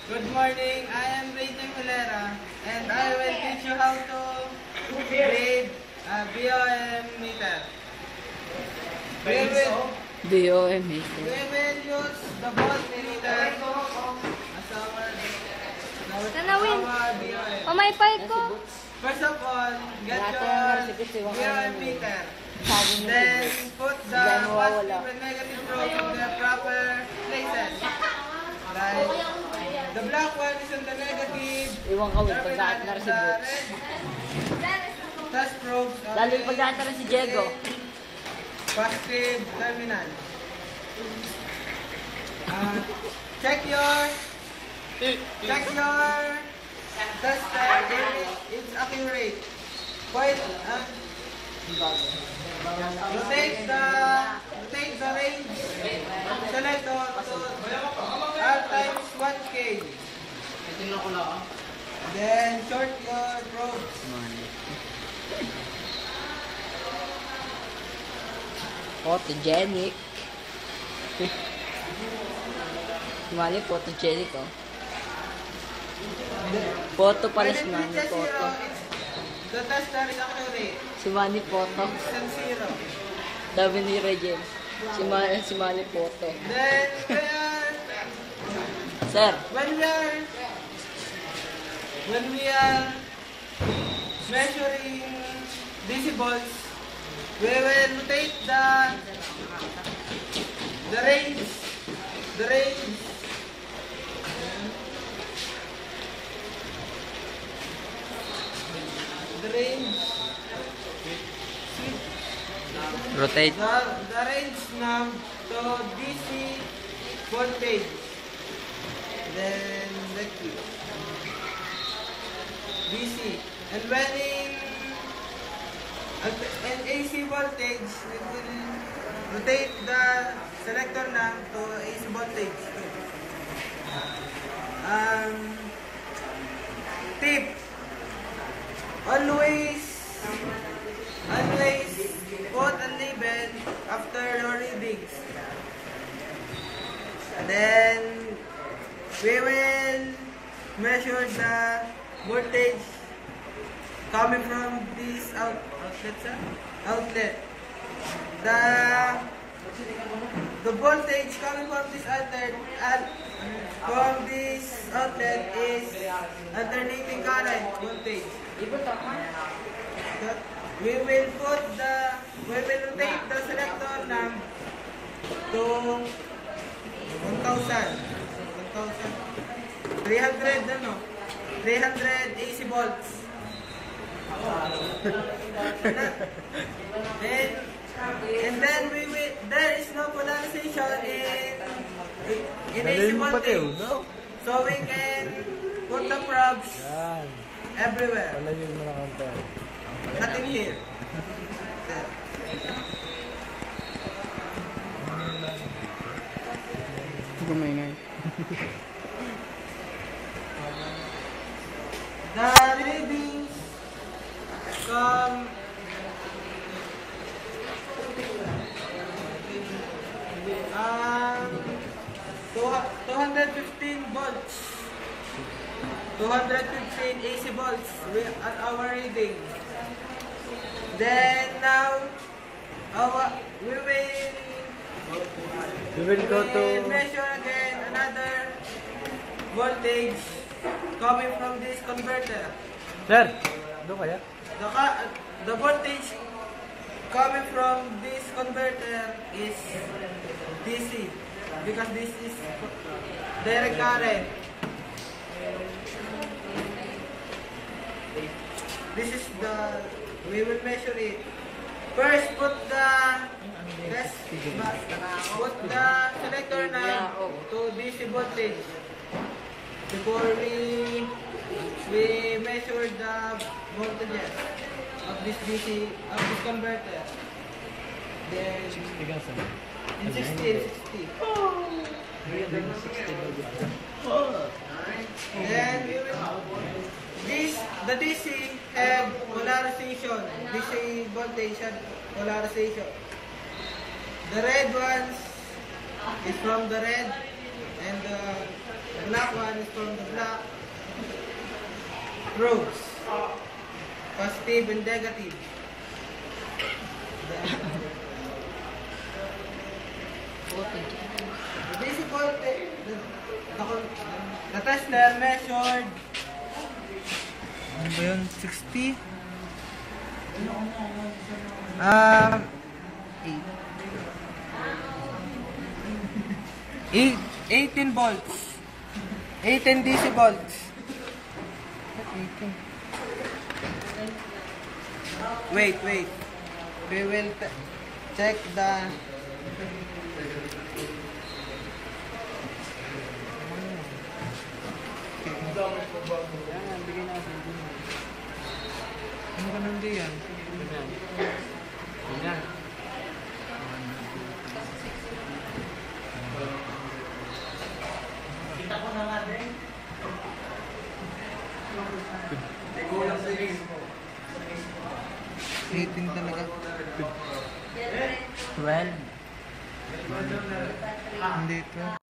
Good morning, I am Rachel Hilera and I will teach you how to read a BOM meter. We will BOM use the voltmeter as Tanawin. our BOM. Pamay-pay ko. First of all, get your BOM meter. Then put the positive and negative probe in the proper places. Like the black one is on the negative. Iwan ka, Terminal pagdaat na and rin si the Boots. red test probes are Lalo yung placed pagdaat na rin si Diego. in positive terminal. Check your tester if it's accurate. Point rotate the range selector to R times 1K. Then short your probes. Photogenic. Mali, photogenic, oh. Photo pala si Manny, When it reaches photo. 0, the tester is accurate. Si Manny, photo. It's 0. Sabi ni Regem. Si Manny, photo. Then Sir, when we are measuring decibels, we will rotate the range rotate. the range knob to DC voltage. Then let's see. DC. And when in AC voltage, we will rotate the selector knob to AC voltage. Tip. Always put a label after your readings. Then we will measure the voltage coming from this outlet. The voltage coming from this outlet is alternating current voltage. We will rotate the selector knob to 300 AC volts. Then there is no polarization in AC voltage. So we can put the probes everywhere. Nothing here. Gumingay. The readings come 215 volts. 215 AC volts at our reading. Then now we will measure again another voltage coming from this converter. Sir, doon kaya? The voltage coming from this converter is DC because this is direct current. This is we will measure it. First, put the selector knob to DC voltage before we measure the voltages of this converter. Then in 60. Then the DC have polarization. DC voltage and polarization. The red ones is from the red And the black one is from the black rose. Positive and negative. The basic voltage, the tester measured, ano ba yun, 60? 18 volts. 18 DC volts. Wait. We will check the ano ka nang diyan? Yan. Rating talaga. 12. Hindi ito.